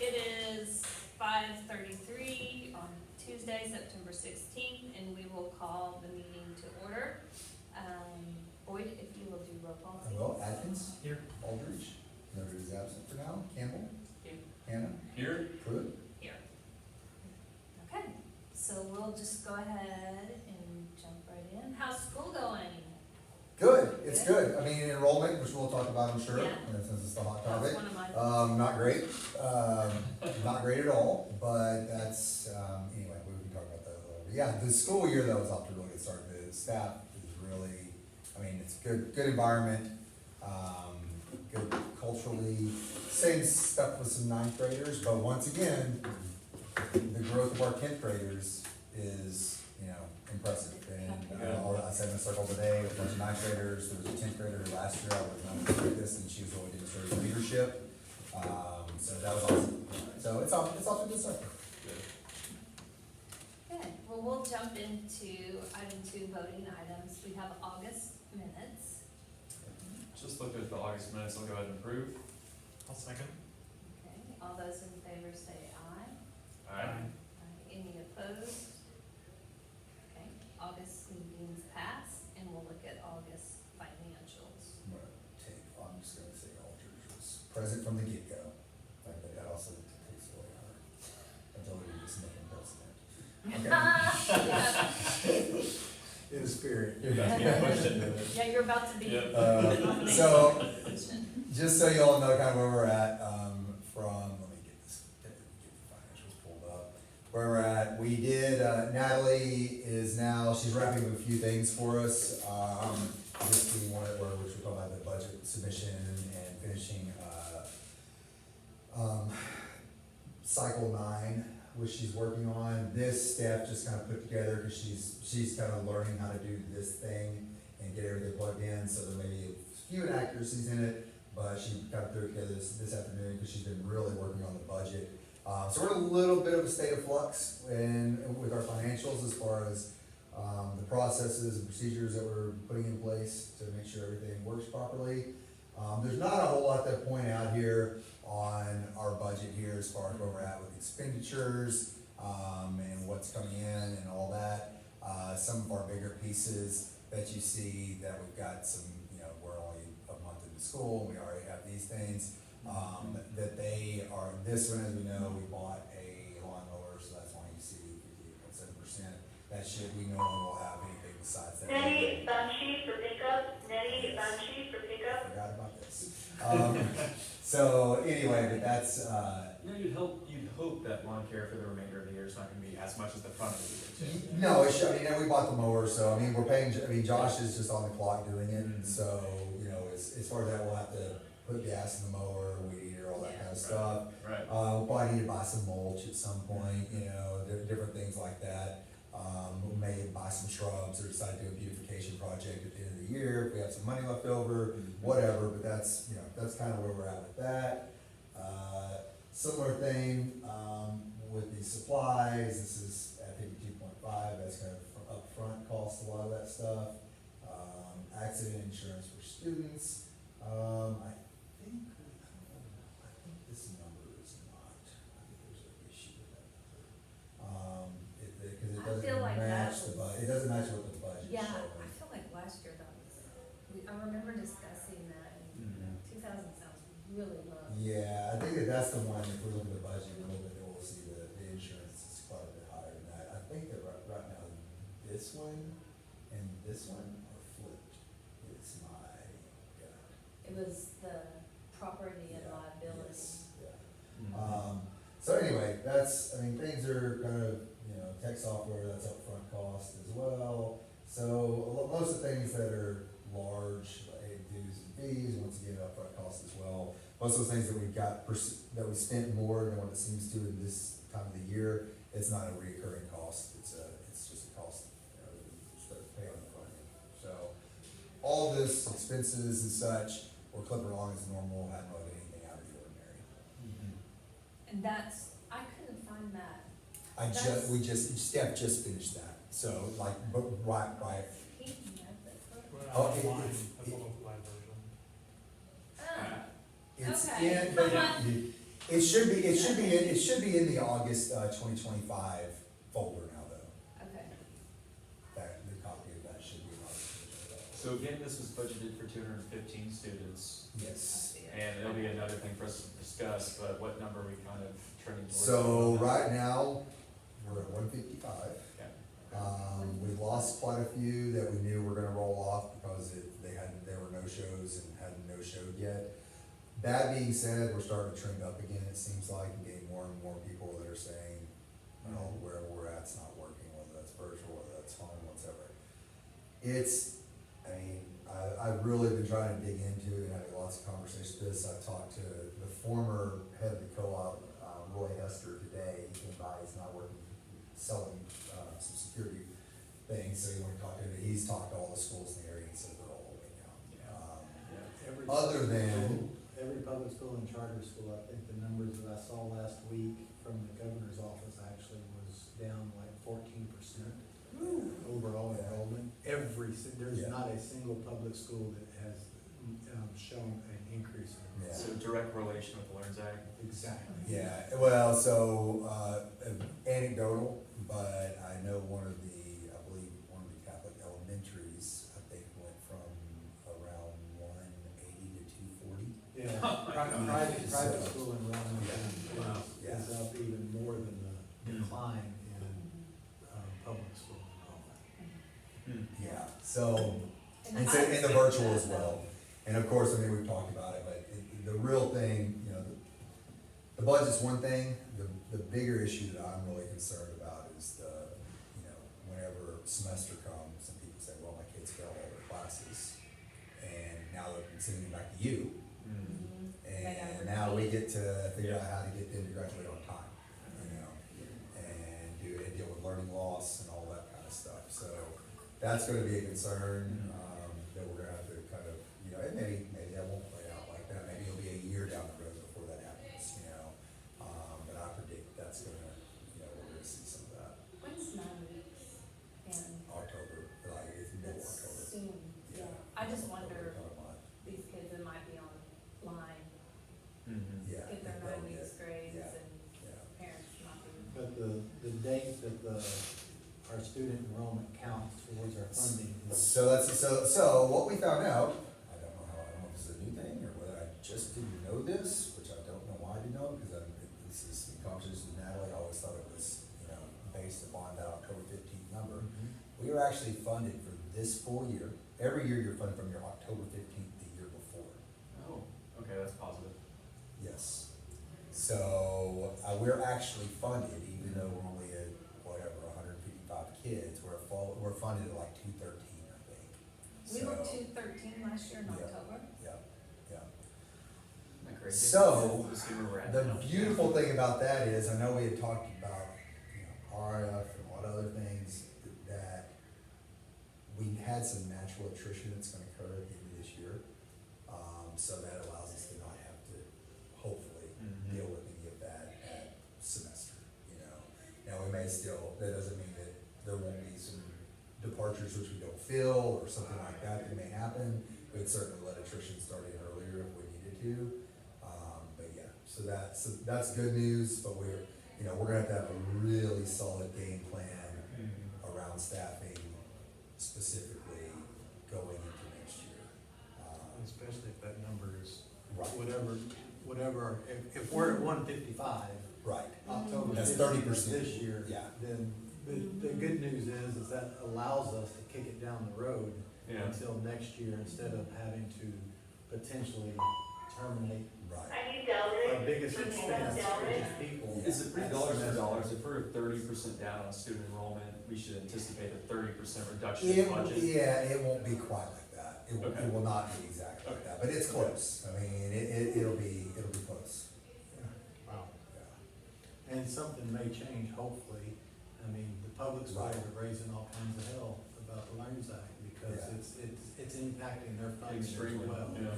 It is 5:33 on Tuesday, September 16th, and we will call the meeting to order. Boyd, if you will do roll call. please. Well, Atkins. Here. Aldridge. Noted is absent for now. Campbell. Here. Hannah. Here. Pruitt. Here. Okay, so we'll just go ahead and jump right in. How's school going? Good, it's good. I mean, enrollment, which we'll talk about, I'm sure, Yeah. since it's the hot That was topic. one of my. Not great, not great at all, but that's, anyway, we can talk about that a little bit. Yeah, the school year though is off to a really good start. The staff is really, I mean, it's good environment, good culturally. Same stuff with some ninth graders, but once again, the growth of our 10th graders is, impressive. And I said in a circle today, a bunch of ninth graders, there was a 10th grader last year, I was not expecting this, and she was really demonstrating leadership. So that was awesome. So it's off to a good start. Okay, well, we'll jump into item 2, voting items. We have August minutes. Just looked at the August minutes, I'll go ahead and approve. I'll second. Okay, all those in favor say aye. Aye. Any opposed? Okay, August meetings pass, and we'll look at August financials. I'm just gonna say Aldridge was present from the get-go. Like, that also takes away her ability to just make him president. Okay. In spirit. Yeah, you're about to be. Yep. So, just so you all know kind of where we're at, let me get the financials pulled up. Where we're at, we did, Natalie is now, she's wrapping up a few things for us. Just we wanted, which we're talking about the budget submission and finishing, cycle 9, which she's working on. This staff just kind of put together, because she's kind of learning how to do this thing and get everything plugged in, so there may be a few inaccuracies in it, but she kind of threw it together this afternoon, because she's been really working on the budget. So we're in a little bit of a state of flux with our financials as far as the processes and procedures that we're putting in place to make sure everything works properly. There's not a whole lot to point out here on our budget here as far as where we're at with expenditures and what's coming in and all that. Some of our bigger pieces that you see that we've got some, we're only a month into school, we already have these things. That they are, this one, as we know, we bought a lawnmower, so that's why you see 58.7%. That should, we no longer will have anything besides that. Nettie Bunchie for pickup, Nettie Bunchie for pickup. Forgot about this. So anyway, but that's, You'd hope that lawn care for the remainder of the year is not gonna be as much as the front of the year too. no, it should, and we bought the mower, so we're paying, Josh is just on the clock doing it, Mhm. so, as far as that, we'll have to put gas in the mower, weed eater, all that kind of stuff. Right. We'll probably need to buy some mulch at some point, different things like that. We may buy some shrubs or decide to do a beautification project at the end of the year, if we have some money left over, whatever, but that's kind of where we're at with that. Similar thing, with the supplies, this is at 52.5, that's kind of upfront cost, a lot of that stuff. Accident insurance for students, I think this number is not, I think there's an issue with that number. Because it I feel doesn't like that match the was- budget, it doesn't match what the budget Yeah, showing. I feel like last year that was, I remember discussing that, and 2000 sounds really low. Yeah, I think that's the one, if we look at the budget a little bit, we'll see the insurance is quite a bit higher than that. I think that right now, this one and this one are flipped, it's my gut. It was the property and Yeah, liability. yes, yeah. Mhm. So anyway, things are kind of, tech software, that's upfront cost as well. So most of the things that are large, like dues and fees, once again, upfront cost as well. Most of those things that we've got, that we spent more than what it seems to in this time of the year, it's not a reoccurring cost, it's just a cost, we start to pay on the front end. So, all this expenses and such, we're clipping along as normal, hadn't really been anything out of the ordinary. And that's, I couldn't find that. Steph just finished that, so right. He had that. Oh, Online, it- that's a localized version. Ah, It's Okay. in, but It should be in the August, 2025 folder now, though. Okay. The copy of that should be in August. So again, this was budgeted for 215 students, I Yes. see it. and it'll be another thing for us to discuss, but what number are we kind of trending towards? So right now, we're at 155. Yeah. We lost quite a few that we knew were gonna roll off because there were no shows and hadn't no showed yet. That being said, we're starting to trend up again, it seems like, and getting more and more people that are saying, oh, wherever we're at's not working, whether that's virtual, whether that's home, whatever. I've really been trying to dig into it and having lots of conversations with this. I talked to the former head of the co-op, Roy Hester, today. He came by, he's not working, selling, some security things, so he wanted to talk to him. He's talked to all the schools in the area, he said they're all open now. Every Other public than- school- Every public school and charter school, I think the numbers that I saw last week from the governor's office actually was down like 14% overall enrollment. There's Yeah. not a single public school that has shown an increase in Yeah. So direct relation with the LEARNS Act. Exactly. Yeah, well, so, anecdotal, but I know I believe one of the Catholic elementaries, I think went from around 180 to 240. Yeah, private school enrollment Yeah. is up even more than the decline in public school enrollment. Yeah, so, And and I so, and the expect virtual that, as well. And of course, I mean, we've talked about it, but the real thing, you know, the budget's one thing, the bigger issue that I'm really concerned about is whenever semester comes and people say, well, my kids failed all their classes, and now they're sending them back to you, Mhm. They gotta and now we repeat. get to figure out how to get them to graduate on time, and deal with learning loss and all that kind of stuff. So that's gonna be a concern, that we're gonna have to kind of, and maybe that won't play out like that. Maybe it'll be a year down the road before that happens, but I predict that's gonna, we're gonna see some of that. When's 9 weeks? And October, like, it's middle that's October. soon, yeah. I just wonder, these kids that might be online, Mm-hmm. Yeah. get their they'll 9 weeks get- grades yeah, and yeah. parents not be. But the date that our student enrollment counts towards our funding is So what we found out, I don't know if this is a new thing or whether I just didn't know this, which I don't know why I didn't know, because this is in conversation with Natalie, I always thought it was, based upon that October 15th number. We were actually funded for this full year. Every year you're funded from your October 15th the year before. Oh, okay, that's positive. Yes. So, we're actually funded, even though we're only at, 155 kids, we're funded at like 213, I think. We were So, 213 last year in Yeah. October. Yeah, yeah. Isn't that crazy? So, Let's see where we're at The now. beautiful thing about that is, I know we had talked about, RF and a lot of other things, that we had some natural attrition that's gonna occur at the end of this year. So that allows us to not have to, hopefully, Mhm. deal with any of that at semester, Now, we may still, that doesn't mean that there won't be some departures which we don't fill, or something like that may happen. We'd certainly let attrition start in earlier if we needed to. But yeah, so that's good news, but we're gonna have to have a really solid game plan Mhm. around staffing specifically going into next year. especially if that number is Right, whatever, if we're at 155, right, October That's 15th 30%. this year, Yeah. then the good news is that allows us to kick it down the road Yeah. until next year instead of having to potentially terminate right. I need Delrick. our biggest expense, which is people. Is it pretty at dollars for semester. dollars? If we're 30% down on student enrollment, we should anticipate a 30% reduction It, in budget. it won't be quite like that. Okay. It will not be exactly like that, but it's close. I mean, it'll be close. Wow. Yeah. And something may change, hopefully. I mean, the public schools are raising all kinds of hell about the LEARNS Act because Yeah. it's impacting their funding as Extremely, well. yeah.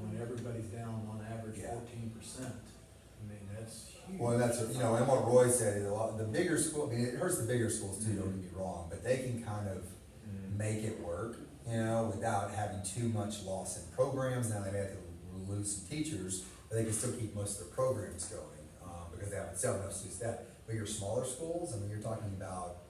When everybody's down on average Yeah. 14%, I mean, that's huge. Well, and that's, and what Roy said, is the bigger school, I mean, it hurts the bigger schools too, don't get me wrong, but they can kind of Mhm. make it work, without having too much loss in programs. Now, they may have to lose some teachers, but they can still keep most of their programs going, because they haven't still enough students that. But your smaller schools, I mean, you're talking about,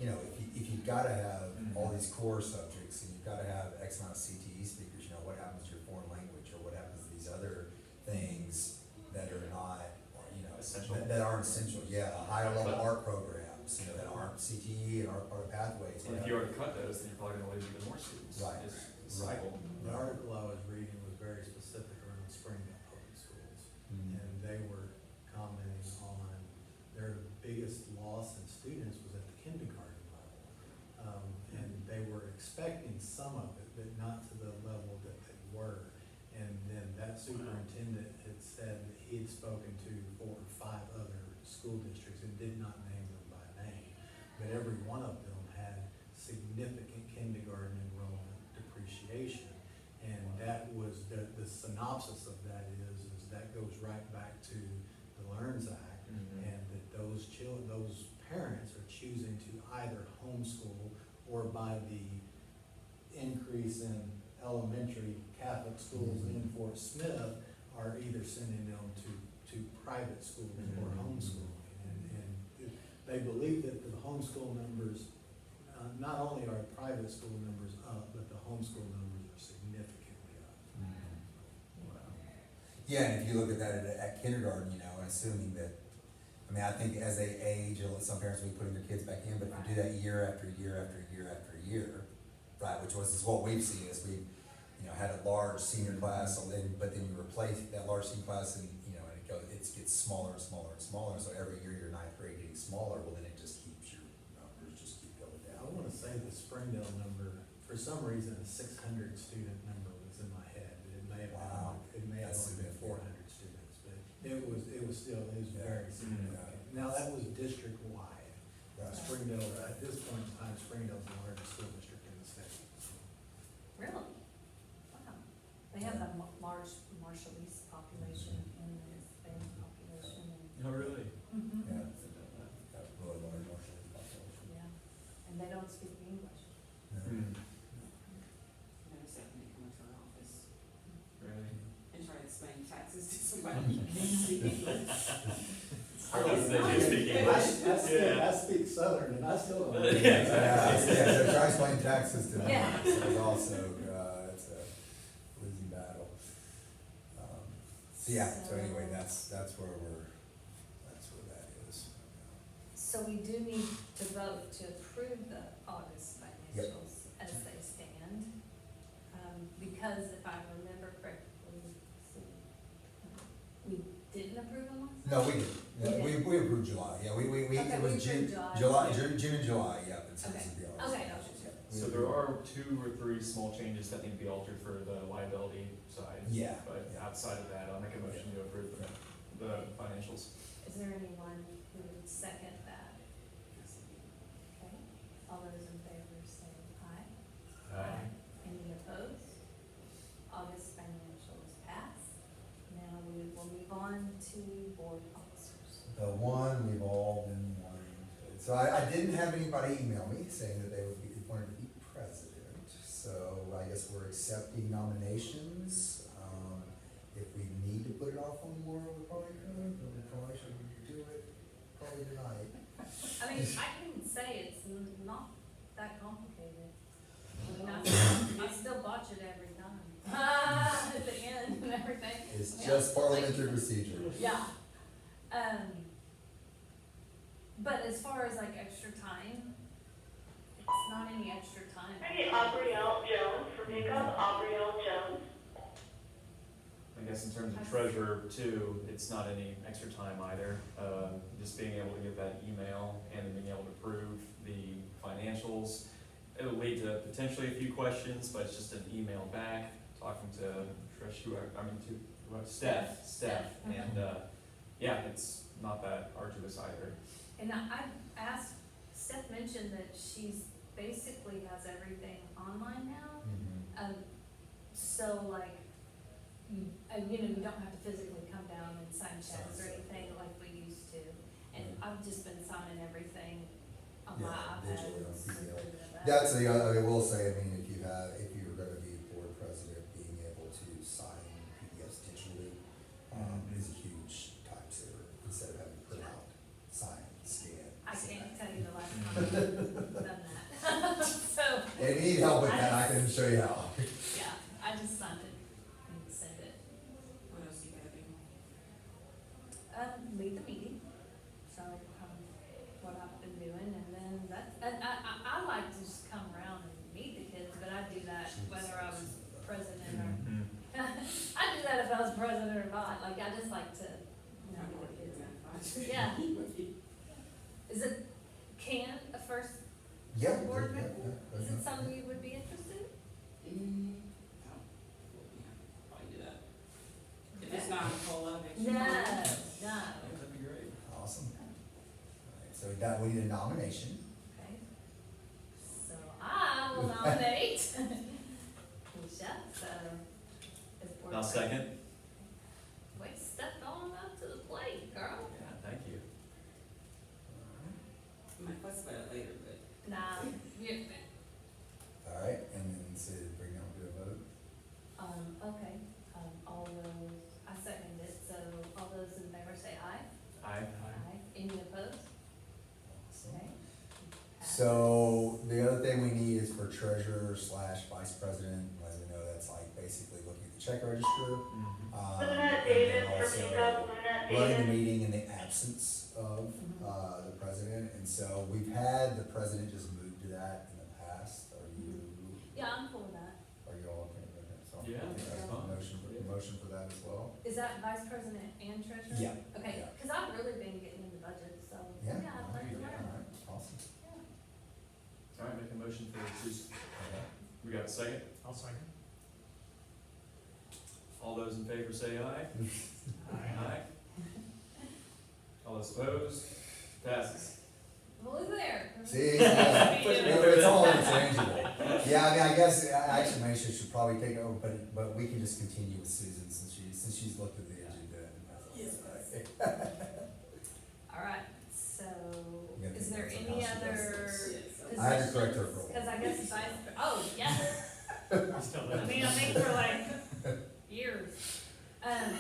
you know, if you've gotta have all these core subjects, and you've gotta have X amount of CTE speakers, you know, what happens to your foreign language, or what happens to these other things that are not, you know, Essential. that aren't essential, yeah, higher level art programs, you know, that aren't CTE and aren't part of pathways. And if you already cut those, then you're probably gonna lose even more students. Right. It's cycle. The article I was reading was very specific around Springdale Public Schools. Mhm. And they were commenting on their biggest loss in students was at the kindergarten level. And they were expecting some of it, but not to the level that they were. And then that superintendent had said that he had spoken to 4 or 5 other school districts and did not name them by name. But every one of them had significant kindergarten enrollment depreciation. And that was, the synopsis of that is that goes right back to the LEARNS Act. Mhm. And that those parents are choosing to either homeschool, or by the increase in elementary Catholic schools in Fort Smith, are either sending them to private schools or Mhm. homeschooling. And they believe that the homeschool numbers, not only are private school numbers up, but the homeschool numbers are significantly up. Yeah, and if you look at that at kindergarten, you know, and assuming that, I mean, I think as they age, some parents will be putting their kids back in, but if you do that year after year after year after year, right, which is what we've seen, is we, you know, had a large senior class, but then you replace that large senior class and, you know, and it gets smaller and smaller and smaller, so every year your ninth grade getting smaller, well, then it just keeps your numbers just keep going I down. wanna say the Springdale number, for some reason, a 600 student number was in my head, but it may have Wow. That's only been significant. 400 students, but it was still, it was Yeah. very significant. Now, that was district-wide. Right. Springdale, at this point in time, Springdale's the largest school district in the state. Really? Wow. They have a large Marshallese population and the Hispanic population and. Oh, really? Mhm. Yeah, that's really large portion of the population. Yeah, and they don't speak English. No. Hmm. Notice that when they come into our office Really? and try to explain taxes to somebody who can't speak English. I guess they do speak English. I speak Southern, and I still don't. Yeah. Yeah, so try explaining taxes to them, Yeah. is also, it's a losing battle. So yeah, so anyway, that's where that is. So we do need to vote to approve the August financials as they stand. Because if I remember correctly, we didn't approve them last time? No, we didn't, yeah, we approved July, yeah, Okay, it we was June, approved July. June and July, yeah, but since Okay. it's the August. Okay. Yeah. So there are 2 or 3 small changes that need to be altered for the liability side. Yeah. But outside of that, I'll make a motion to approve the financials. Is there anyone who would second that? Okay, all those in favor say aye. Any opposed? August financials pass. Now we will move on to board officers. The one we've all been wanting, so I didn't have anybody email me saying that they wanted to be president, so I guess we're accepting nominations. If we need to put it off one more, we probably could, but we probably should do it probably tonight. I mean, I can say it's not that complicated. I mean, I still botch it every time. At the end and everything. It's Yeah. just parliamentary procedure. Yeah. But as far as like extra time, it's not any extra time. I get Aubrielle Jones for pickup, Aubrielle Jones. I guess in terms of treasurer too, it's not any extra time either. Just being able to get that email and being able to approve the financials. It'll lead to potentially a few questions, but it's just an email back, talking to Steph, and, yeah, it's not that arduous either. And I asked, Steph mentioned that she's basically has everything online now. So like, you don't have to physically come down and sign checks or anything like we used to. And I've just been signing everything on my Yeah, iPad. digitally on and PDF. sending it back. That's the other, I will say, I mean, if you were gonna be board president, being able to sign PDFs digitally, done that. So, If you need help with that, I can show you how. yeah, I just signed it and sent it. What else you gotta do? Lead the meeting, so, what I've been doing, and then and I like to just come around and meet the kids, but I do that whether I was president or, Mhm. I do that if I was president or not, like, I just like to, you know, meet the kids. Yeah. Is it, can a first Yeah. board yeah, member, yeah, is yeah. it something you would be interested in? Probably do that. If it's not a whole lot of extra. No, money. no. That'd be great. Awesome. Alright, so that, we need a nomination. Okay. So I will nominate Keisha, so. as board I'll second. Wait, stepped on up to the plate, girl. Yeah, thank you. I might fuss about it later, but. Nah, you, Alright, and then so bring down to a vote. okay, all those, I second it, so all those in favor say aye. Aye. Any opposed? Awesome. Okay. Pass. So, the other thing we need is for treasurer slash vice president, let me know that's like basically looking at the check register. Mhm. Lynette and Davis then for also pickup, Lynette running the Davis. meeting in the absence of, the president, and so we've had the president just move to that in the past, are you, Yeah, I'm cool with that. are you all okay with that? So, Yeah, okay, that's a fine. motion for that as well? Is that vice president and treasurer? Yeah. Okay, Yeah. cause I've really been getting into budget, so, Yeah. yeah, I'd like to learn. Alright, awesome. Yeah. All right, make a motion for Susan. Okay. We got a second? I'll second. All those in favor say aye. Aye. All those opposed? Passes. Well, who's there? See, yeah, Me too. it's all interchangeable. Yeah, I mean, I guess, actually, Maisha should probably take over, but we can just continue with Susan since she's looked at the agenda. Yes, All right, so, You gotta is think there about any how she does other this. Yes. I had to correct her for a Cause while. I guess vice, oh, yeah, You still I live. mean, I think for like years. And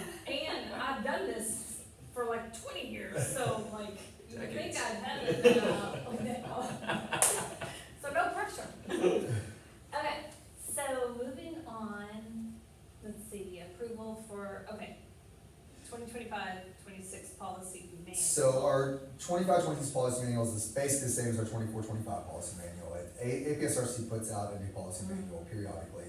I've done this for like 20 years, so like, you think Decades. I've had it now. So no pressure. Okay, so moving on, let's see, approval for, okay, 2025-26 policy manual. So our 25-26 policy manual is basically the same as our 24-25 policy manual. APSRC puts out a new policy manual periodically,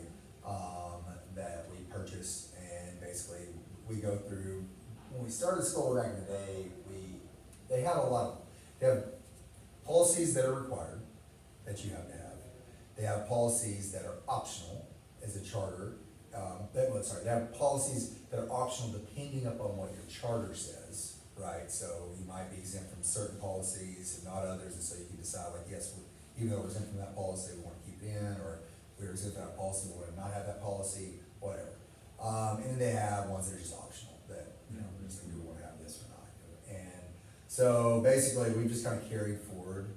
that we purchase, and basically we go through, when we started school back in the day, they have policies that are required, that you have to have. They have policies that are optional as a charter, they have policies that are optional depending upon what your charter says, right? So you might be exempt from certain policies and not others, and so you can decide like, yes, even though we're exempt from that policy, we wanna keep it in, or we're exempt from that policy, we wanna not have that policy, whatever. And then they have ones that are just optional, that, we're just gonna do, we wanna have this or not. And so basically, we've just kind of carried forward,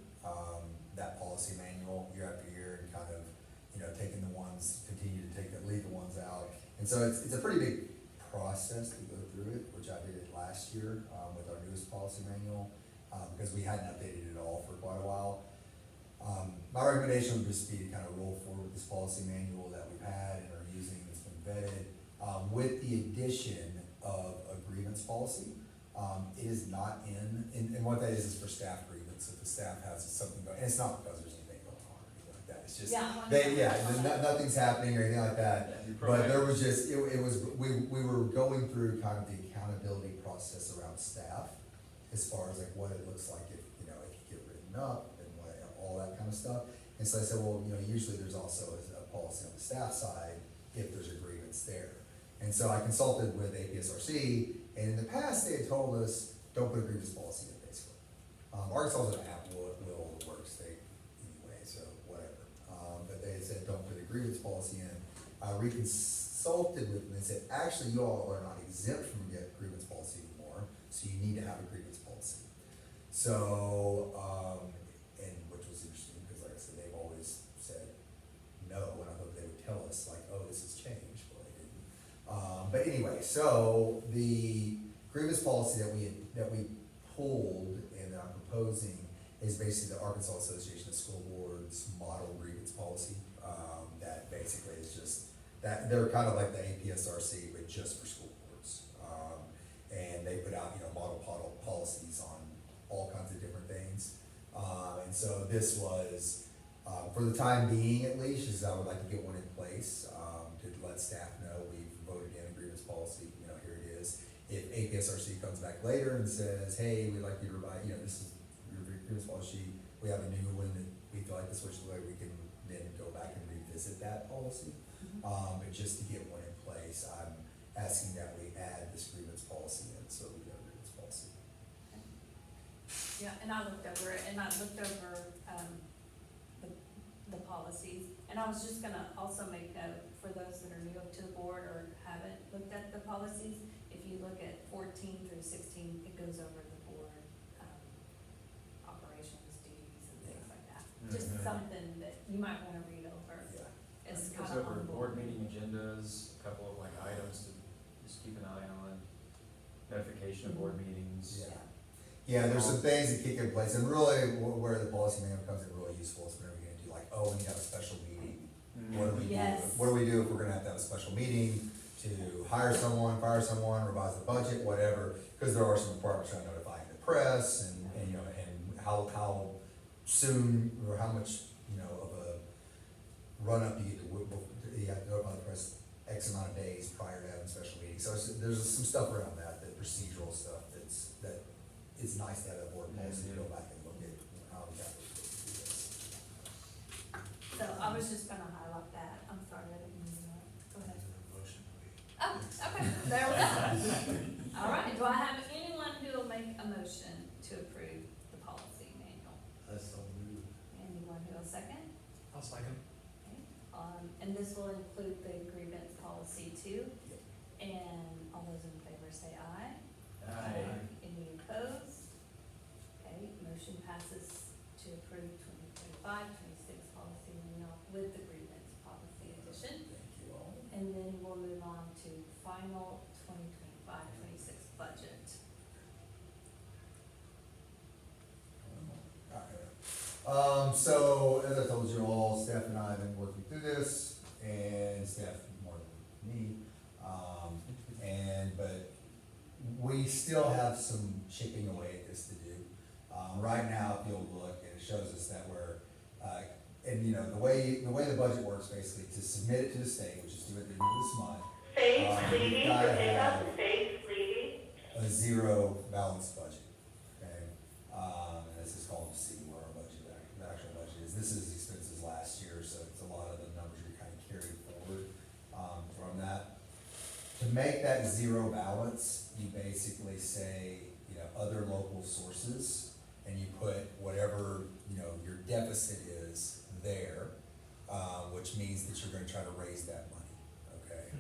that policy manual year after year and kind of, taking the ones, continue to leave the ones out. And so it's a pretty big process to go through it, which I did it last year, with our newest policy manual, because we hadn't updated it all for quite a while. My recommendation would just be to kind of roll forward with this policy manual that we've had and are using, that's been vetted, with the addition of a grievance policy. It is not and what that is for staff grievance, if the staff has something going, and it's not because there's anything going on or anything like that, it's just, nothing's happening or anything like that. Be But there proactive. was just, it was, we were going through kind of the accountability process around staff, as far as like what it looks like if, if you get written up and what, all that kind of stuff. And so I said, well, usually there's also a policy on the staff side if there's a grievance there. And so I consulted with APSRC, and in the past, they had told us, don't put a grievance policy in, basically. Arkansas doesn't have will the work state anyway, so whatever. But they had said, don't put a grievance policy in. I reconsulted with them and said, actually, you all are not exempt from a grievance policy anymore, so you need to have a grievance policy. So, and which was interesting, because like I said, they've always said no, and I thought they would tell us, like, oh, this has changed, but they didn't. But anyway, so the grievance policy that we pulled and that I'm proposing is basically the Arkansas Association of School Boards model grievance policy. That basically is just, that, they're kind of like the APSRC, but just for school boards. And they put out, model policies on all kinds of different things. And so this was, for the time being at least, is I would like to get one in place, to let staff know we've voted in a grievance policy, here it is. If APSRC comes back later and says, hey, we'd like you to revise, this is your grievance policy, we have a new one that we feel like this was the way, we can then go back and revisit that policy. But just to get one in place, I'm asking that we add this grievance policy in, so we have a grievance policy. Yeah, and I looked over it, and I looked over, the policies, and I was just gonna also make note for those that are new to the board or haven't looked at the policies, if you look at 14 through 16, it goes over the board, operations, duties, and things like that. Just Mhm. something that you might wanna read over, Yeah. it's It kind goes of over on board meeting agendas, a couple of like items to just keep an eye on, notification of board meetings. Yeah. Yeah, there's some things that kick in place, and really, where the policy manual comes in really useful is whenever you're gonna do like, oh, we need to have a special meeting. What do we do? Yes. What do we do if we're gonna have to have a special meeting to hire someone, fire someone, revise the budget, whatever? Because there are some departments trying to notify the press and and how soon or how much, of a run-up you get to, you have to notify the press X amount of days prior to having a special meeting. So there's some stuff around that, the procedural stuff that it's nice to have a board policy to go back and look at how we got to do this. So I was just gonna highlight that, I'm sorry, I didn't mean that, go ahead. Oh, okay, there we go. All right, do I have anyone who will make a motion to approve the policy manual? That's all new. Anyone who will second? I'll second. Okay, and this will include the grievance policy too? Yep. And all those in favor say aye. Aye. Any opposed? Okay, motion passes to approve 2025-26 policy manual with the grievance policy addition. Thank you all. And then we'll move on to final 2025-26 budget. So as I told you all, Steph and I have been working through this, and Steph more than me. But we still have some chipping away at this to do. Right now, if you'll look, it shows us that we're, the way the budget works, basically, to submit it to the state, which is due at the end of this month, Faith you leaving gotta for pickup, have Faith leaving. a zero balanced budget, okay? And this is column C, where our budget, the actual budget is. This is expenses last year, so it's a lot of the numbers are kind of carried forward, from that. To make that zero balance, you basically say, other local sources, and you put whatever, your deficit is there, which means that you're gonna try to raise that money, okay?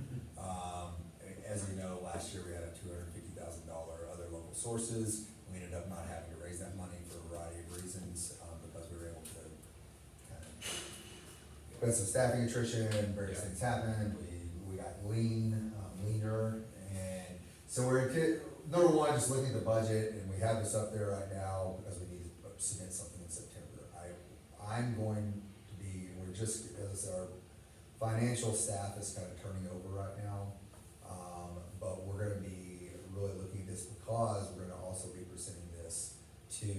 As we know, last year we had a $250,000 other local sources. We ended up not having to raise that money for a variety of reasons, because we were able to kind of, we had some staffing attrition, various things happened, we got leaner, and so we're number one, just looking at the budget, and we have this up there right now because we need to submit something in September. I'm going to be, as our financial staff is kind of turning over right now, but we're gonna be really looking at this because we're gonna also be presenting this to,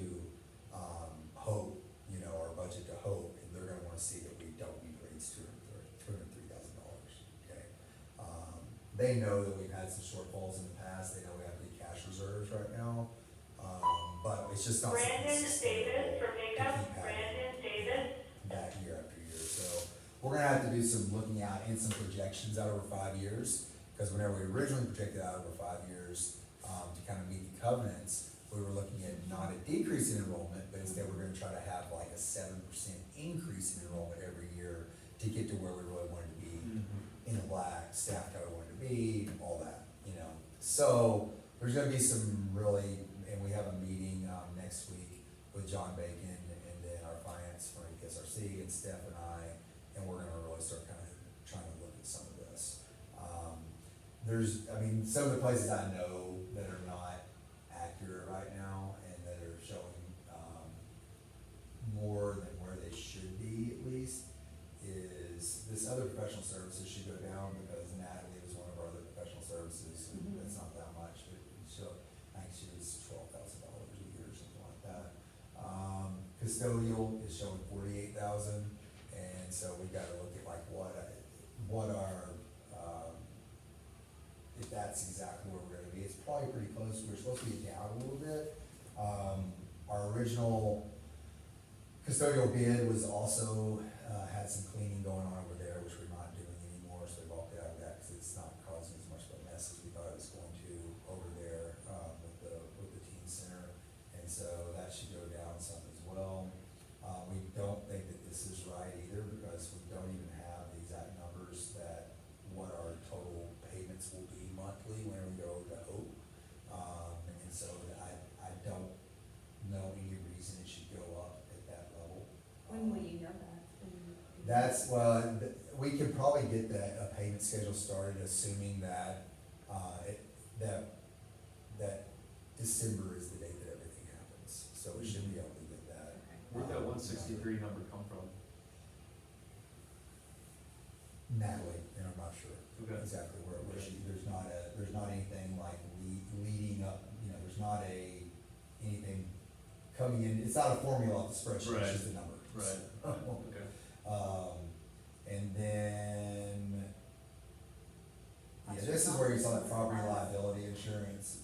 Hope, our budget to Hope, and they're gonna wanna see that we don't need to raise $203,000, okay? They know that we've had some shortfalls in the past, they know we have big cash reserves right now, but it's just not. something Brandon sustainable Davis for to pickup, keep having Brandon Davis. that year after year, so we're gonna have to do some looking out and some projections out over 5 years, because whenever we originally projected out over 5 years, to kind of meet the covenants, we were looking at not a decrease in enrollment, but instead we're gonna try to have like a 7% increase in enrollment every year to get to where we really wanted to be in the black, staff how we wanted to be, all that, So, there's gonna be some really, and we have a meeting, next week with John Bacon and then our finance from APSRC and Steph and I, and we're gonna really start kind of trying to look at some of this. Some of the places I know that are not accurate right now and that are showing, custodial is showing 48,000, and so we gotta look at like what our, if that's exactly where we're gonna be. It's probably pretty close, we're supposed to be down a little bit. Our original custodial bid was also, had some cleaning going on over there, which we're not doing anymore, so we walked out of that, cause it's not causing as much of a mess as we thought it was going to over there, with the teen center. And so that should go down some as well. We don't think that this is right either, because we don't even have the exact numbers that what our total payments will be monthly when we go to Hope. And so I don't know any reason it should go up at that level. When will you know that? That's, well, we could probably get a payment schedule started, assuming that, that December is the date that everything happens, so we should be able to get that. Okay. Where'd that 163 number come from? Natalie, and I'm not sure Okay. exactly where there's not anything like leading up, there's not anything coming in, it's not a formula off the spreadsheet, it's just a number. Right. Okay. And then, this is where you saw that property liability insurance,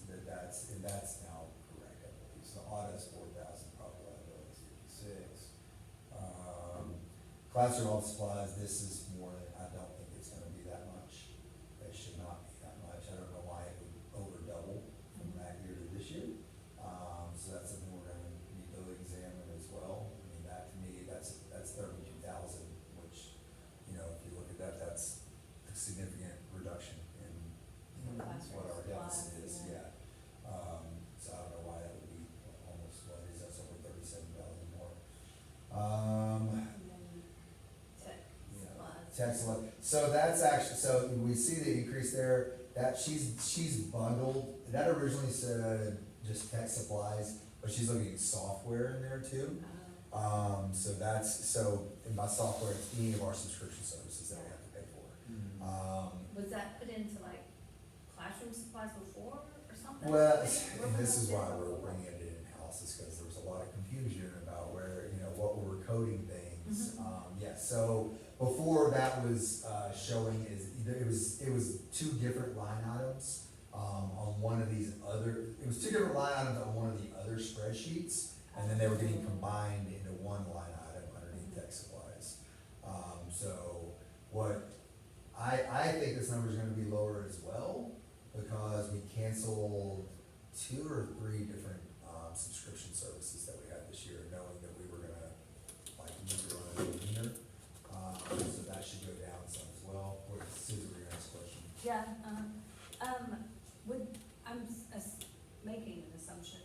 that's now correct, I believe. So auto's 4,000, property liability is 56. Classroom office supplies, this is more than, I don't think it's gonna be that much. It should not be that much. I don't know why it would over double from that year to this year. So that's something we're gonna need to examine as well. I mean, that to me, that's 32,000, which, if you look at that, that's a significant reduction in what our deficit is, yeah. So I don't know why that would be almost, what is that, over 37,000 more. And then tech Yeah. supplies. Tax levy. So that's actually, so we see the increase there, that she's bundled, that originally said just tech supplies, but she's looking at software in there too. So and by software, it's any of our subscription services that we have to pay for. Was that put into like classroom supplies before or something? Well, Where and was this is that why before? we're bringing it in-house, is because there was a lot of confusion about where, what we were coding things. Mhm. So before that was, showing it was two different line items, on one of these it was two different line items on one of the other spreadsheets, and then they were getting combined into one line item underneath tech supplies. So I think this number's gonna be lower as well, because we canceled 2 or 3 different, subscription services that we had this year, knowing that we were gonna, move it on a little leaner. So that should go down some as well. Susan, your next question. Yeah, I'm making an assumption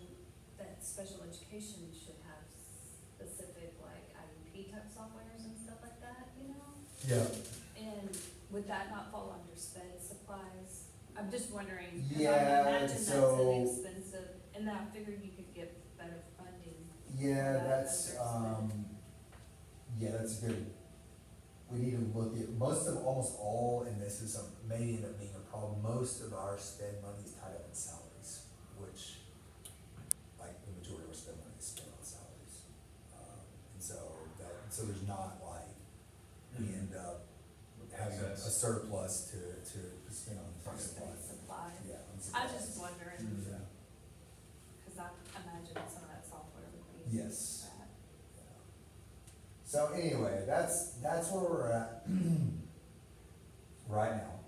that special education should have specific IEP type softwares and stuff like that, Yeah. And would that not fall under sped supplies? I'm just wondering, 'cause I Yeah, imagine that's so- an expensive, and I figured you could get better funding. Yeah, for that that's, under sped. that's good. We need to look at, almost all, and this is may end up being a problem, most of our spend money is tied up in salaries, which, the majority of our spend money is spent on salaries. And so there's not we end up having a surplus to spend on tech supplies. Supplies. Yeah, on I was supplies. just wondering, Mhm. Yeah. cause I imagine some of that software would be. Yes. that. So anyway, that's where we're at right now.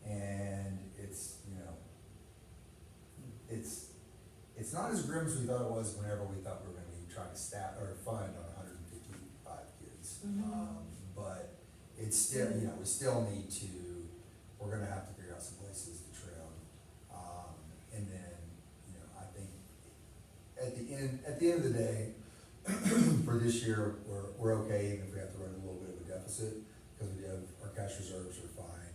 And it's not as grim as we thought it was whenever we thought we were gonna be trying to staff or fund on 155 kids. Mhm. But it's still, we still need to, we're gonna have to figure out some places to trim. And then, I think at the end of the day, for this year, we're okay, even if we have to run a little bit of a deficit, because we have, our cash reserves are fine.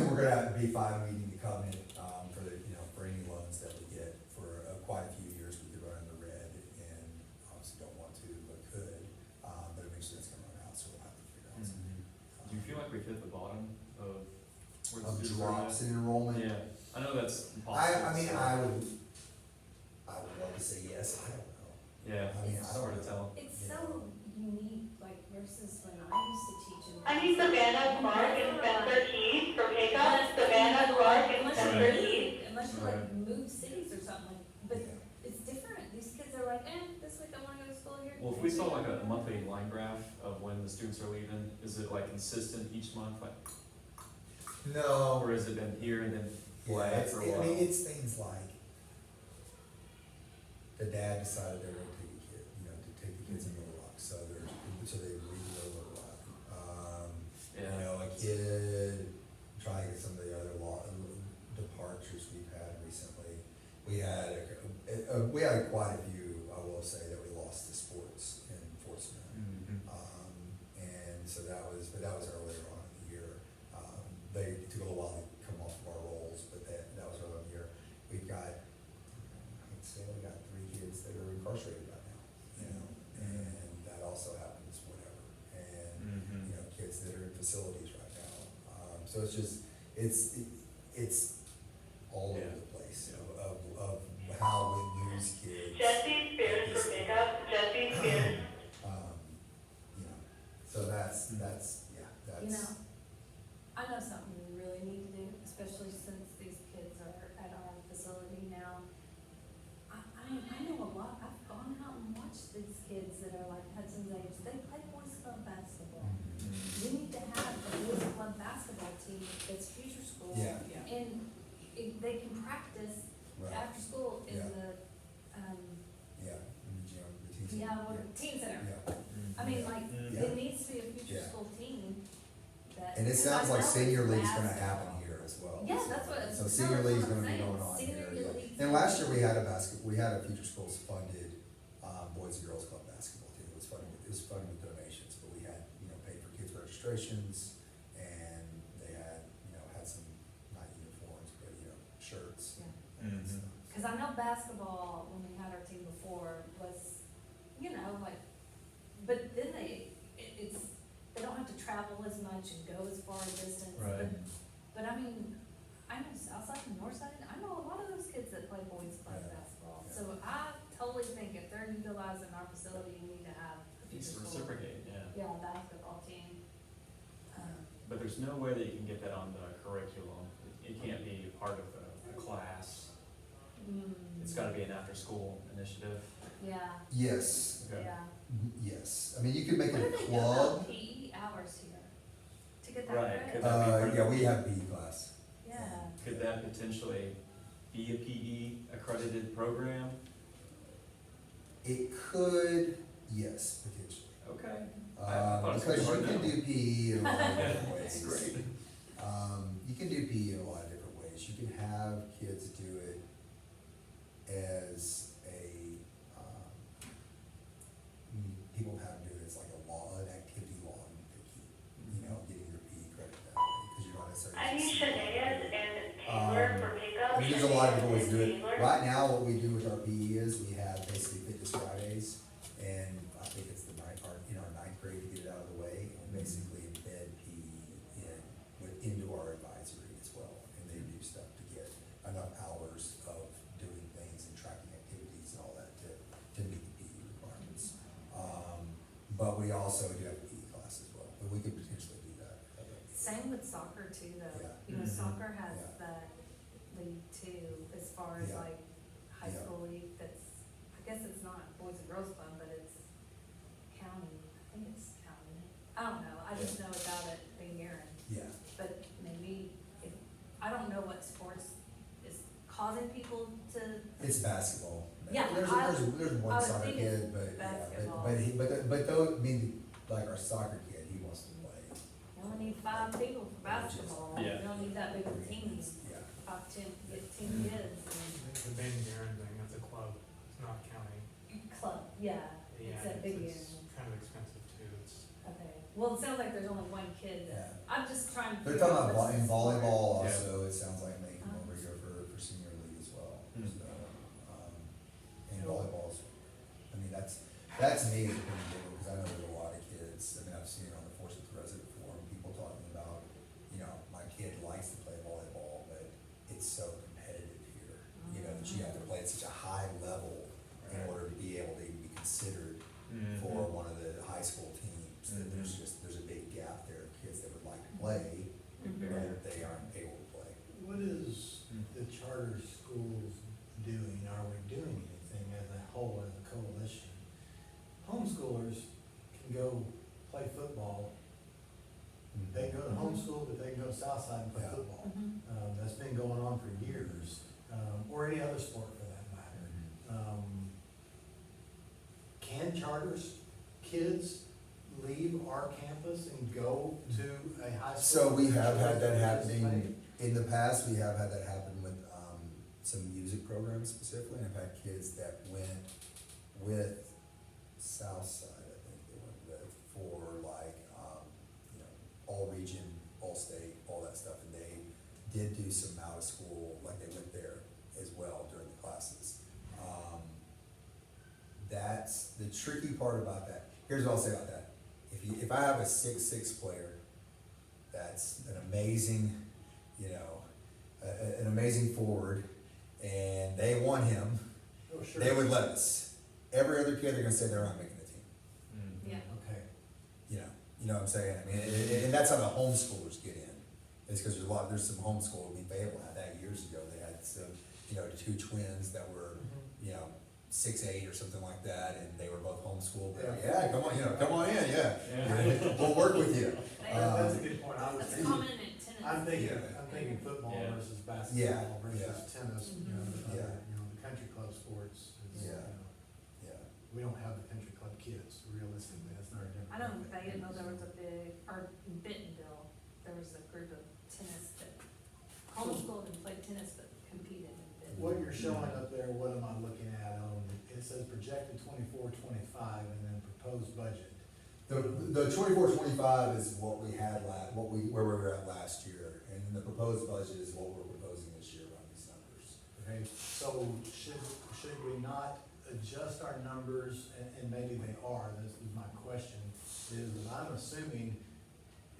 We're gonna have to be fine meeting the covenant, for any loans that we get for quite a few years. We could run in the red, and obviously don't want to, but could, but eventually it's gonna run out, so we'll have to figure out something. Do you feel like we've hit the bottom of where the Of students are drops at? in enrollment? Yeah, I know that's impossible. I mean, so- I would love to say yes, I don't know. Yeah, I mean, it's I don't hard to know. tell. It's so unique, like versus when I used to teach in. I need Savannah Clark and Spencer Keys for pickup. But Savannah Clark and unless you Spencer move- Keys. Unless you Right. like move cities or something, like, but Yeah. it's different, these kids are like, this week I wanna go to school here. Well, if we saw like a monthly line graph of when the students are leaving, is it like consistent each month, like, No, or has it been here and then yeah, flat it's, for a I while? mean, it's things like the dad decided they were gonna take a kid, to take the kids in Little Rock, so they leave Little Rock. Yeah. A kid, trying to get some of the other departures we've had recently. We had quite a few, I will say, that we lost to sports enforcement. Mhm. And so that was earlier on in the year. They took a little while to come off of our rolls, but that was earlier in the year. We've got, I'd say we got 3 kids that are incarcerated right now, and that also happens whenever. And, Mhm. kids that are in facilities right now. So it's just, it's all over Yeah. the place Yeah. of how we lose kids. Jesse Spears for pickup. Jesse Spears. So that's, You know, I know something we really need to do, especially since these kids are at our facility now. I know a lot, I've gone out and watched these kids that are like Hudson's age, they play boys club basketball. Mhm. We need to have a boys club basketball team that's future school. Yeah. And they can practice Right, after school in Yeah. the, yeah, in the gym, the teen. teen center. Yeah, I mean, like, Yeah. it needs to be a future Yeah. school team that. and it sounds I like know senior it's league's gonna basketball. happen here as well. Yeah, that's what. So no, senior that's league's what I'm gonna be saying. going on Senior here, league. And last year we had a future schools funded, boys and girls club basketball team. It was funded with donations, but we had, paid for kids' registrations, and they had, had some, not uniforms, but, shirts. Yeah. and Mhm. stuff. Cause I know basketball, when we had our team before, was, like, but then they don't have to travel as much and go as far a distance. Right. But I mean, I know Southside and Northside, I know a lot of those kids that play boys club Yeah. basketball. Yeah. So I totally think if they're utilizing our facility, you need to have a Needs future to school. reciprocate, yeah. Yeah, basketball team. But there's no way that you can get that on the curriculum. It can't be part of a class. It's gotta be an after-school initiative. Yeah, Yes, Okay. yeah. yes. I mean, you could make What it do a they do about club. PE hours here? To get that Right, credit? could that be part of- Yeah, we have PE class. Yeah. Could that potentially be a PE accredited program? It could, yes, potentially. Okay. I thought it was Because hard you to can know. do PE in a lot of different That's ways. great. You can do PE in a lot of different ways. You can have kids do it as people have them do it as like an activity log to keep, getting your PE credit that way, because you're not necessarily. I need Shania and Taylor for pickup. I mean, there's a lot of different ways to do it. Taylor. Right now, what we do with our PE is we have basically Fitness Fridays, and I think it's our ninth grade to get it out of the way, and basically embed PE into our advisory as well. And they do stuff to get enough hours of doing things and tracking activities and all that to meet the PE requirements. But we also do have a PE class as well, but we could potentially do that. Same with soccer too, though. Yeah. You know, Mhm. soccer has Yeah. that league too, as far as Yeah. like high Yeah. school league that's, I guess it's not Boys and Girls Club, but it's county, I think it's county. I don't know, I just know about it being Aaron, Yeah, but maybe if, I don't know what sports is causing people to, it's basketball. Yeah, There's I one would soccer think it's kid, but, yeah, basketball. but though, I mean, like our soccer kid, he wants to play. you only need 5 people for basketball. Yeah. You don't need that big of a team, Yeah, 5, 10, get 10 kids The Ben Darren thing, that's a club, it's not county. and club, yeah, Yeah, it's that big it's area. kind of expensive too, it's. Okay, well, it sounds like there's only one kid yeah. that, I'm just trying to. They're figure talking out about what's in the sport. volleyball Yeah. also, it sounds like making Oh. over here for senior league as well. Hmm. So, and volleyball's, I mean, that's me as a big deal, because I know there's a lot of kids, I mean, I've seen it on the Forsyth Resident Forum, people talking about, my kid likes to play volleyball, but it's so competitive here, that you have to play at such a high level in order to be able to even be charters, kids leave our campus and go to a high school? So we have had that participate? happening in the past, we have had that happen with, some music programs specifically, and I've had kids that went with Southside, I think they went with, for like, you know, all region, all state, all that stuff, and they did do some out of school, like they went there as well during the classes. That's the tricky part about that. Here's what I'll say about that. If I have a 6'6" player, that's an amazing, you know, an amazing forward, and they want him, Oh, sure. they would let us. Every other kid, they're gonna say they're not making the team. Mm. Yeah. Okay. You know what I'm saying? I mean, and that's how the homeschoolers get in. It's because there's some homeschool, I mean, Fable had that years ago. They had some, you know, two twins that were, you know, 6'8" or something like that, and they were both homeschooled. They're like, yeah, come on, you know, come on in, yeah. Yeah. We'll work with you. That's a good point. I was That's thinking, common in tennis. I'm thinking football Yeah. versus Yeah, basketball versus yeah. tennis, you know, the Yeah. other, you know, the country club sports. is, you Yeah. know, Yeah. We don't have the country club kids, realistically, that's not a different. I know, they didn't know there was a big, or in Bentonville, there was a group of tennis that homeschooled and played tennis but competed in Bentonville. What you're showing up there, what am I looking at on, it says projected 24-25 and then proposed budget. The 24-25 is what we had where we were at last year, and then the proposed budget is what we're proposing this year around these numbers. Okay, so should we not adjust our numbers, and maybe they are, this is my question, is that I'm assuming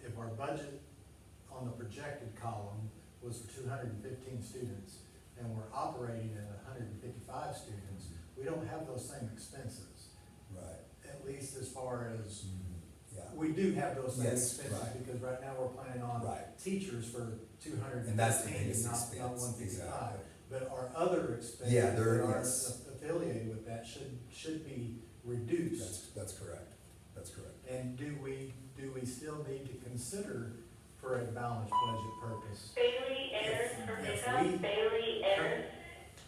if our budget on the projected column was for 215 students, and we're operating at 155 students, we don't have those same expenses, Right. at least as far as, Yeah. we do have those same Yes, expenses, right. because right now we're planning on Right. teachers for 215, And that's the biggest not expense, 155. exactly. But our other expenses Yeah, that there- are yes. affiliated with that should be reduced. That's correct. That's correct. And do we still need to consider for a balanced budget purpose? Bailey Ayers for If pickup, we- Bailey Ayers.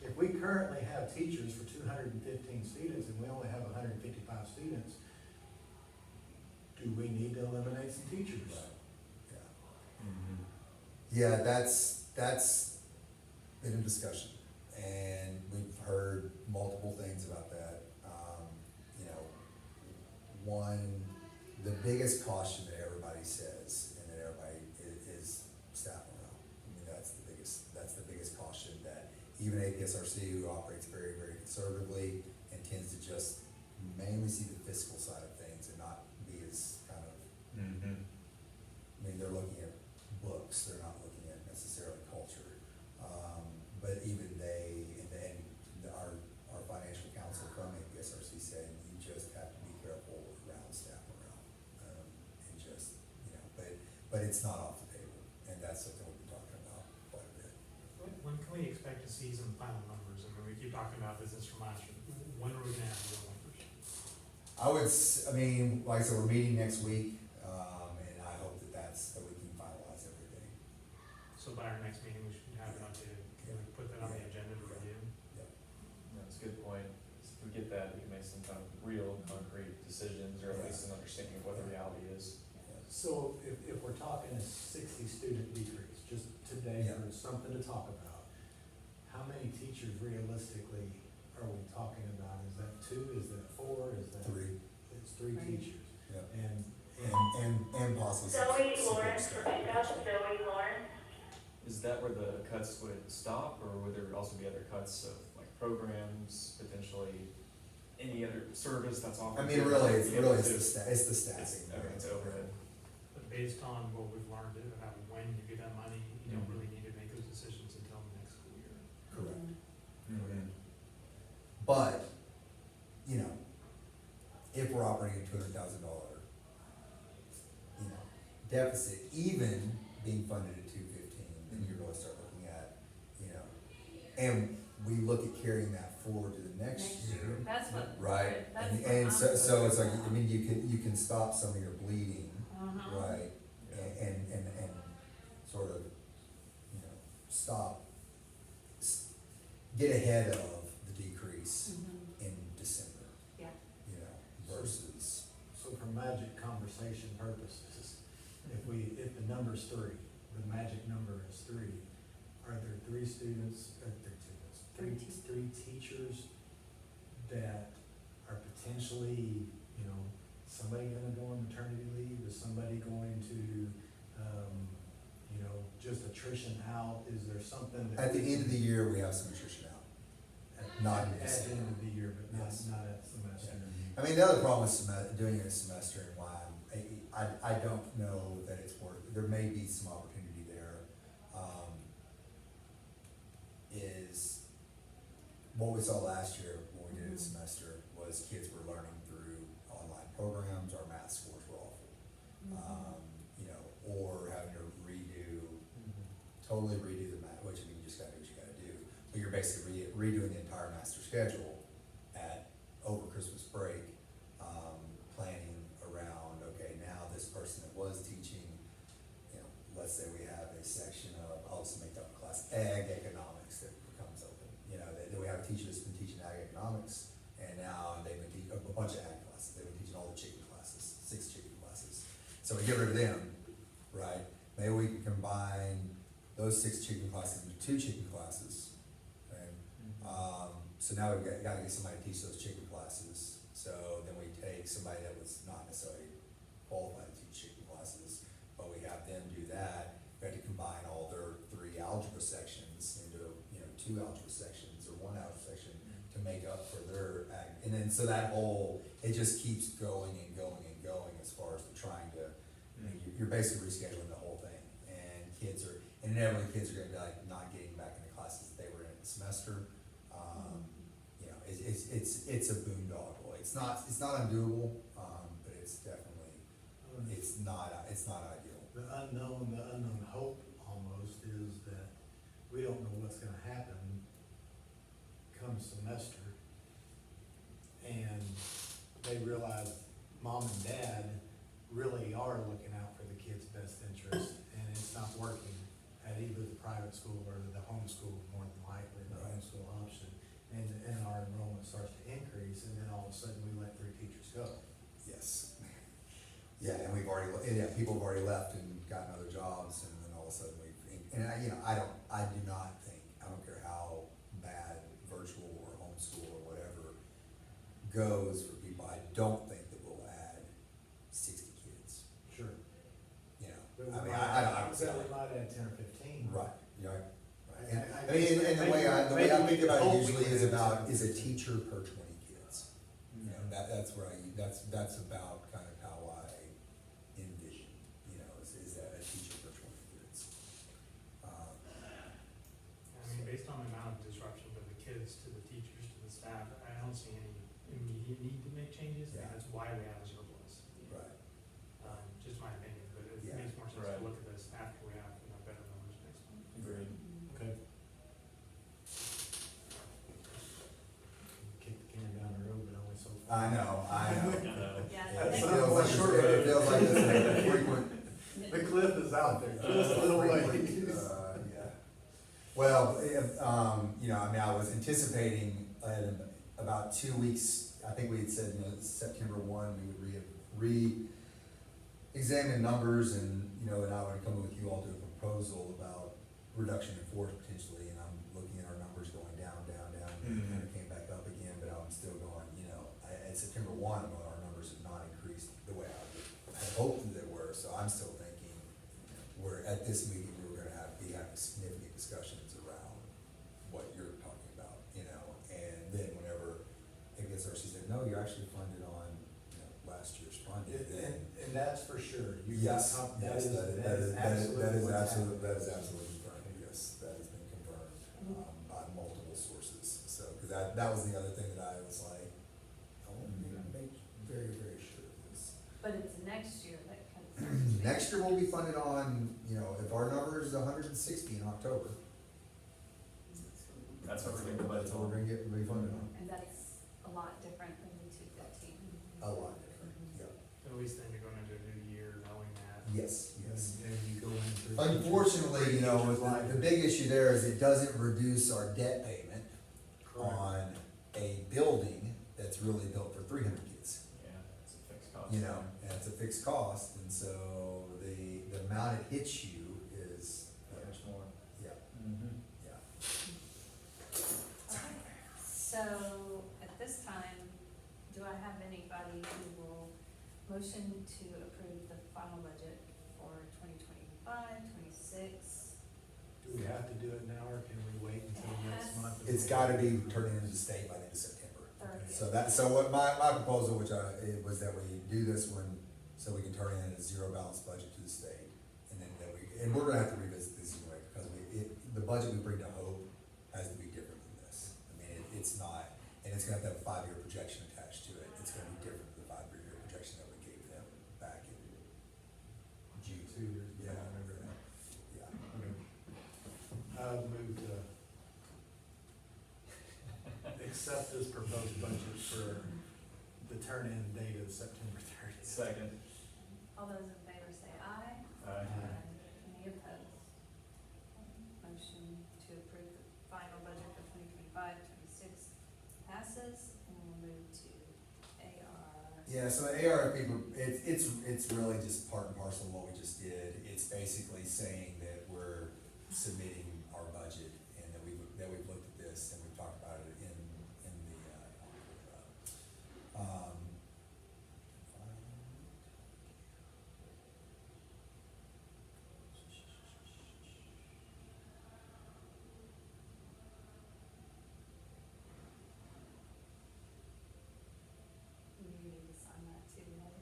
If we currently have teachers for 215 students and we only have 155 students, do we need to eliminate some teachers? Yeah. Mhm. Yeah, that's been in discussion, and we've heard multiple things about that. You know, one, the biggest caution that everybody says, and that everybody is staff morale. I mean, that's the biggest caution, that even APSRC, who operates very, very conservatively and tends to just mainly see the fiscal side of things and not be as kind of, Mhm. I mean, they're looking at books, they're not looking at necessarily culture. But even they, and our financial counsel from APSRC said, you just have to be careful around staff morale. And just, you know, but it's not off the table, and that's something we've been talking about quite a bit. When can we expect to see some final numbers? I mean, we keep talking about this from last year. When are we gonna have real numbers? I mean, like I said, we're meeting next week, and I hope that we can finalize everything. So by our next meeting, we should have an update. Can we put that on the agenda to review? That's a good point. If we get that, we can make some kind of real concrete decisions, or at least an understanding of what the reality is. So if we're talking a 60 student decrease, just today Yeah. for something to talk about, how many teachers realistically are we talking about? Is that 2, is that 4, is that? 3, It's 3 Three. teachers. yeah, And and possibly some Zoe support Lawrence for staff. pickup, Zoe Lawrence. Is that where the cuts would stop, or would there also be other cuts of like programs, potentially any other service that's offered? I mean, really, it's the staffing. Okay, it's overhead. But based on what we've learned about when you get that money, you don't really need to make those decisions until the next school year. Correct. Mhm. But, you know, if we're operating a $200,000, you know, deficit, even being funded at 215, then you really start looking at, you know, and we look at carrying that forward to the next year. That's what. Right, That's and, what and I'm- so it's like, I mean, you can stop some of your bleeding, Uh-huh. right? Yeah. And sort of, you know, get ahead of the decrease Mhm. in December. Yeah. You know, conversation purposes, if the number's three, the magic number is three, are there three teachers that are potentially, you know, somebody gonna go on maternity leave, is somebody going to, you know, just attrition out, is there something that? At the end of the year, we have some attrition out. Not in At the December. end of the year, but Yes. not at semester. I mean, the other problem with doing it a semester and why I don't know that it's worth, there may be some opportunity there, is what we saw last year when we did it a semester was kids were learning through online programs, our math scores were awful. You know, or having to totally redo the math, which I mean, you just gotta do what you gotta do. But you're basically redoing the entire master schedule over Christmas break, planning around, okay, now this person that was teaching, you know, let's say we have a section of, I'll just make up a class, ag economics that becomes open. You know, that we have a teacher that's been teaching ag economics, and now they've been teaching a bunch of ag classes, they've been teaching all the chicken classes, 6 chicken classes. So we get rid of them, right? Maybe we can combine those 6 chicken classes into 2 chicken classes, okay? So now we've gotta get somebody to teach those chicken classes. So then we take somebody that was not necessarily qualified to teach chicken classes, but we have them do that. We have to combine all their 3 algebra sections into, you know, 2 algebra sections or 1 algebra section to make up for their ag. And then, so that whole, it just keeps going and going and going as far as trying to, you know, you're basically rescheduling the whole thing. And inevitably kids are gonna be like not getting back into classes that they were in the semester. You know, it's a boondoggle. It's not undoable, but it's definitely, it's not ideal. The unknown hope almost is that we don't know what's gonna happen come semester. And they realize mom and dad really are looking out for the kids' best interest, and it's not working at either the private school or the homeschool, more than likely, the Right. homeschool option. And our enrollment starts to increase, and then all of a sudden we let 3 teachers go. Yes. Yeah, and people have already left and gotten other jobs, and then all of a sudden I do not think, I don't care how bad virtual or homeschool or whatever goes for people, I don't think that we'll add 60 kids, Sure. you know? But we I mean, might- I don't see but how. we might add 10 or 15. Right, you're right. I- And, I I mean, and the way I maybe we think could about hope it we usually could is add about, 10. is a teacher per 20 kids. You know, that's where that's about kind of how I envision, you know, is that a teacher per 20 kids. I mean, based on the amount of disruption to the kids, to the teachers, to the staff, I don't see any immediate need to make changes, and Yeah. that's why we have a surplus. Right. Just my opinion, but it Yeah. makes more sense Right. to look at this after we have, you know, better numbers next month. Agreed. Okay. Kick the can down the road, but only so far. I know. Yeah, Yeah, it next- feels like it feels like it's a frequent. The cliff is out there, just a little frequent, ways. Yeah. Well, you know, I mean, I was anticipating about 2 weeks, I think we had said, you know, September 1, we would re-examine numbers and, you know, and I would come up with you all to a proposal about reduction in force potentially, and I'm looking at our numbers going down, and it kind of came back up again, but I'm still going, you know, at September 1, our numbers have not increased the way I had hoped that they were, so I'm still thinking at this meeting, we were gonna be having significant discussions around what you're talking about, you know, and then whenever it gets there, she said, no, you're actually funded on, you know, last year's funding, And that's for sure. You've yes, got yes, that is absolutely confirmed, yes, that has been confirmed, by multiple sources, so, cause that was the other thing that I was like, I want to make very, very sure of this. But it's next year that comes. Next year we'll be funded on, you know, if our number is 160 in October, That's what we're getting the budget that's what we're on. gonna get refunded on. And that's a lot different than the 215. A lot different, yeah. At least then you're going into a new year knowing that. Yes, yes. And you go into. Unfortunately, you know, the big issue there is it doesn't reduce our debt payment Correct. on a building that's really built for 300 kids. Yeah, it's a fixed cost. you know, and it's a fixed cost, and so the amount it hits you is, Much more. yeah, Mm-hmm. yeah. Okay. So at this time, do I have anybody who will motion to approve the final budget for 2025-26? Do we have to do it now, or can we wait until next month? It's gotta be turned into the state by the end of September. Thirtieth. So what my proposal, which it was that we do this one, so we can turn in a zero balance budget to the state. And then and we're gonna have to revisit this anyway, because the budget we bring to Hope has to be different than this. I mean, it's not, and it's gonna have to have a 5-year projection attached to it. It's gonna be different than the 5-year projection that we gave them back in June. 2 years ago. Yeah, I remember that. Yeah. Move to accept this proposed budget for the turn-in date of September 30th. Second. All those in favor say aye. Any opposed? Motion to approve the final budget for 2025-26 passes, and we'll move to AR. Yeah, so the ARFP, it's really just part and parcel of what we just did. It's basically saying that we're submitting our budget and that we've looked at this and we've talked about it in the, You need to sign that too, right?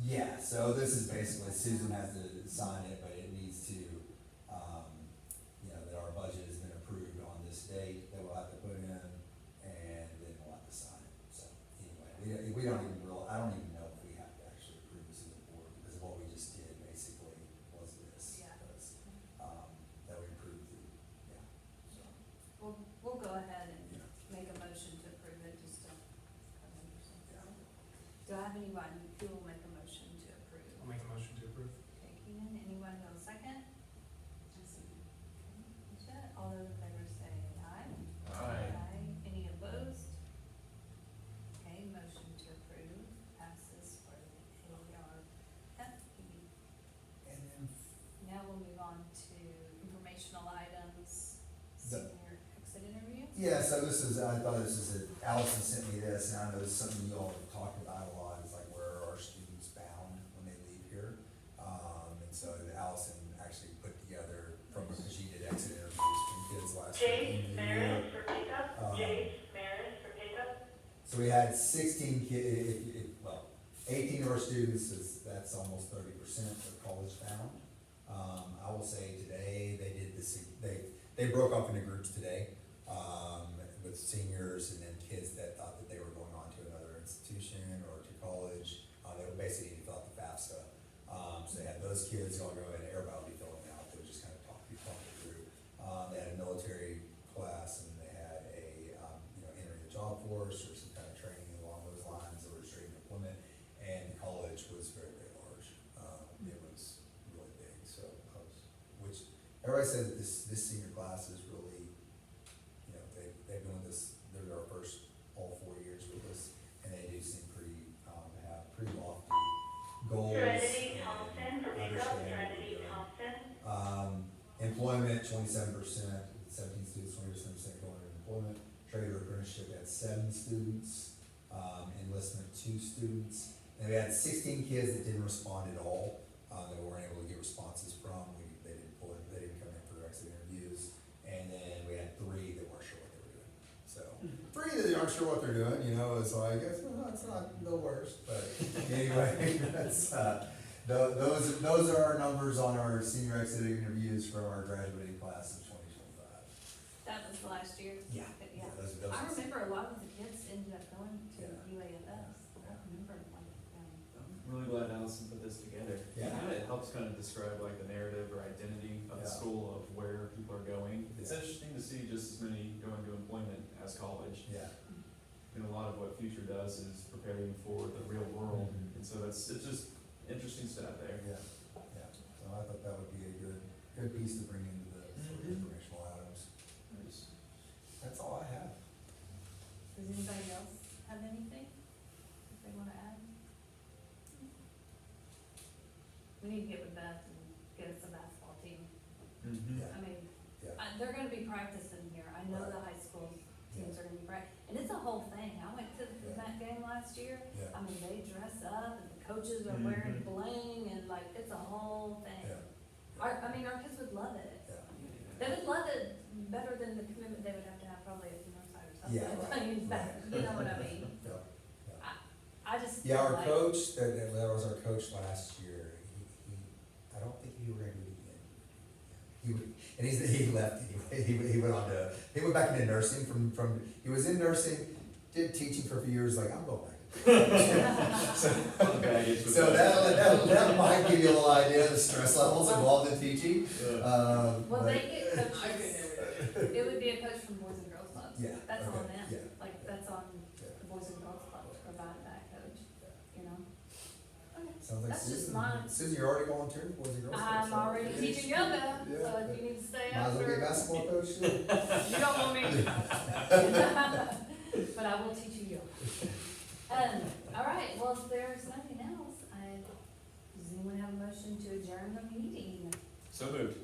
yeah, so this is basically, Susan has to sign it, but it needs to, you know, that our budget has been approved on this date that we'll have to put in, and then we'll have to sign it. So anyway, we don't even I don't even know if we have to actually approve this as a board, because what we just did basically was this. Yeah. was, that we approved it, yeah, so, We'll go ahead and yeah. make a motion to approve it, just to cover yourself. Yeah. Do I have anyone who will make a motion to approve? I'll make a motion to approve. Okay, Keenan, anyone go second? Misha, all those in favor say aye. Any opposed? Okay, motion to approve passes for the ARFP. And then Now we'll move on to informational items, The- senior exit interview. yeah, so I thought Allison sent me this, and I know this is something you all have talked about a lot, is like where are our students bound when they leave here? And so Allison actually put together because she did exit interviews from kids last year. Jace Maris for pickup, Jace Maris for pickup. So we had 16 well, 18 of our students, that's almost 30% of college bound. I will say today, they did this, they broke up into groups today, with seniors and then kids that thought that they were going on to another institution or to college. They would basically need to fill out the FAFSA. So they had those kids, all go ahead, everybody will be filling it out, they would just kind of talk it through. They had a military class and they had a, entering the job force or some kind of training along those lines, or straight employment. And college was very, very large. It was really big, so which everybody said that this senior class is really, they've been with us, they're our first all 4 years with us, and they do seem have pretty lofty goals. Serenity and Thompson for pickup, understand what Serenity we're doing. Thompson. Employment, 27%, 17 students, 27% going into employment. Trade or apprenticeship, we had 7 students. Enlistment, 2 students. And we had 16 kids that didn't respond at all, that we weren't able to get responses from. They didn't come in for exit interviews. And then we had 3 that weren't sure what they were doing. So, 3 that aren't sure what they're doing, it's like, it's not the worst, but anyway, that's, those are our numbers on our senior exit interviews from our graduating class of 2025. That was last year? Yeah. Yeah. Those I remember a lot of the kids ended up going to Yeah. UAFS. I remember like, I'm really glad Allison put this together. Yeah. It helps kind of describe like the narrative or identity of the Yeah. school, of where people are going. It's Yeah. interesting to see just as many going to employment as college. Yeah. And a lot of what Future does is prepare you for the real world. Mhm. And so it's just interesting stuff there. Yeah, yeah, so I thought that would be a good piece to bring into the sort of Mhm. informational items. Nice. That's all I have. does anybody else have anything that they wanna add? practicing here, I know the high school teams are gonna be and it's a whole thing, I went to that game last year, Yeah. I mean, they dress up, and the coaches are wearing bling, and like, it's a whole thing. Yeah. Our kids would love it, Yeah. they would love it better than the commitment they would have to have probably at Northside or something. Yeah, right, I mean, that, right. you know what I mean? Yeah. I just Yeah, feel our like, coach, that was our coach last year, I don't think he ran it again. He would, and he left anyway, he went on to, he went back into nursing he was in nursing, did teaching for a few years, like, I'm going back. Baggage with So that. that might give you a little idea of the stress levels involved in teaching. well, But- they get I could coaches, never do it. it would be a coach from Boys and Girls Club. Yeah, That's on okay, them, yeah. like, that's on Yeah. the Boys and Girls Club to provide that coach, you know? Okay. Sounds like That's just Susan, mine. Susan, you're already volunteering for Boys and Girls Club, I'm so- already teaching yoga, so Yeah. if you need to stay Might as well be a after, basketball coach, too. you don't want me. But I will teach you yoga. All right, well, if there's nothing else, does anyone have a motion to adjourn the meeting? So moved.